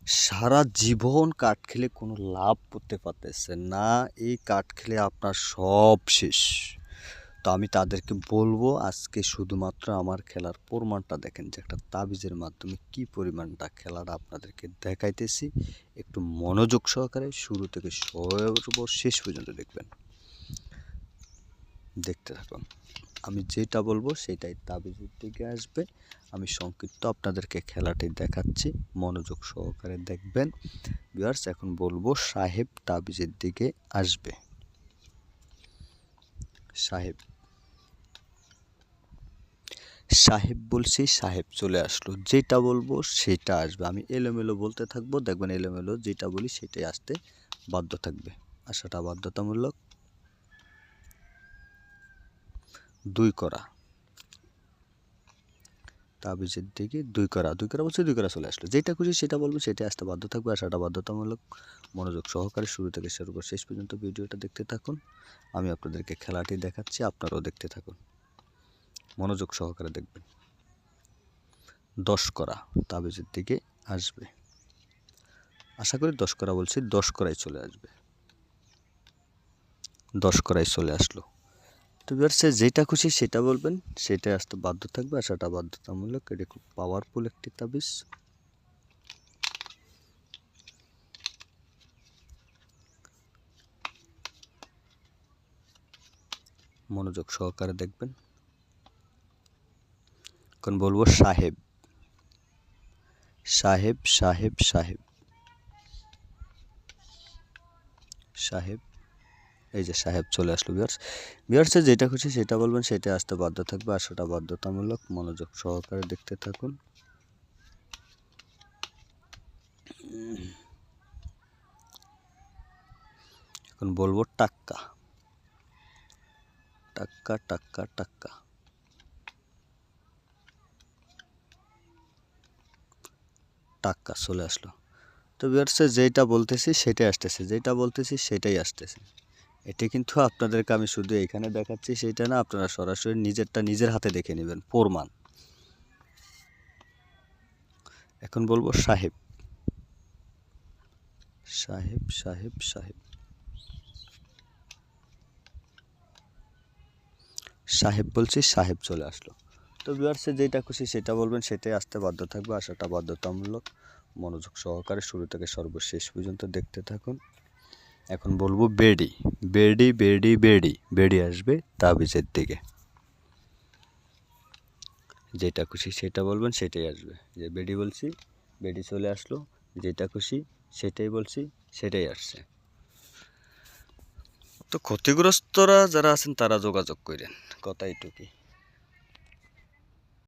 সারা জীবন কাঠ খেলে কোনো লাভ করতে পারতেছেন না, এই কাঠ খেলে আপনার সব শেষ। তো আমি তাদেরকে বলবো আজকে শুধুমাত্র আমার খেলার প্রমাণটা দেখেন যে একটা তাবিজের মাধ্যমে কি পরিমাণটা খেলাটা আপনাদেরকে দেখাইতেছি। একটু মনোযোগ সহকারে শুরু থেকে শেষ পর্যন্ত দেখবেন, দেখতে থাকুন। আমি যেটা বলবো সেটাই তাবিজের দিকে আসবে। আমি সংক্ষিপ্ত আপনাদেরকে খেলাটি দেখাচ্ছি, মনোযোগ সহকারে দেখবেন। ভিউয়ার্স, এখন বলবো সাহেব তাবিজের দিকে আসবে। সাহেব সাহেব বলছি, সাহেব চলে আসলো। যেটা বলবো সেটা আসবে। আমি এলোমেলো বলতে থাকবো, দেখবেন এলোমেলো যেটা বলি সেটাই আসতে বাধ্য থাকবে, আসাটা বাধ্যতামূলক। 2 করা তাবিজের দিকে 2 করা বলছে 2 করা চলে আসলো। যেটা খুশি সেটা বলবো, সেটা আসতে বাধ্য থাকবে, আসাটা বাধ্যতামূলক। মনোযোগ সহকারে শুরু থেকে শেষ পর্যন্ত ভিডিওটা দেখতে থাকুন। আমি আপনাদেরকে খেলাটি দেখাচ্ছি, আপনারাও দেখতে থাকুন, মনোযোগ সহকারে দেখবেন। 10 করা তাবিজের দিকে আসবে। আশা করি 10 করা বলছি, 10 করাই চলে আসবে। 10 করাই চলে আসলো। তো ভিউয়ার্স, যেটা খুশি সেটা বলবেন, সেটাই আসতে বাধ্য থাকবে, আসাটা বাধ্যতামূলক। এটা খুব পাওয়ারফুল একটি তাবিজ। মনোযোগ সহকারে দেখবেন। এখন বলবো সাহেব সাহেব সাহেব সাহেব সাহেব। এই যে সাহেব চলে আসলো। ভিউয়ার্স যেটা খুশি সেটা বলবেন, সেটা আসতে বাধ্য থাকবে, আসাটা বাধ্যতামূলক। মনোযোগ সহকারে দেখতে থাকুন। এখন বলবো টাক্কা টাক্কা টাক্কা টাক্কা। টাক্কা চলে আসলো। তো ভিউয়ার্স, যেটা বলতেছি সেটাই আসতেছে, যেটা বলতেছি সেটাই আসতেছে। এটা কিন্তু আপনাদেরকে আমি শুধু এখানে দেখাচ্ছি সেটা না, আপনারা সরাসরি নিজেরটা নিজের হাতে দেখে নেবেন, প্রমাণ। এখন বলবো সাহেব সাহেব সাহেব সাহেব সাহেব বলছি, সাহেব চলে আসলো। তো ভিউয়ার্স, যেটা খুশি সেটা বলবেন, সেটাই আসতে বাধ্য থাকবে, আসাটা বাধ্যতামূলক। মনোযোগ সহকারে শুরু থেকে সর্বশেষ পর্যন্ত দেখতে থাকুন। এখন বলবো বেডি বেডি বেডি বেডি বেডি আসবে তাবিজের দিকে। যেটা খুশি সেটা বলবেন, সেটাই আসবে। যে বেডি বলছি, বেডি চলে আসলো। যেটা খুশি সেটাই বলছি, সেটাই আসছে। তো ক্ষতিগ্রস্তরা যারা আছেন তারা যোগাযোগ করেন, কথা এইটুকুই।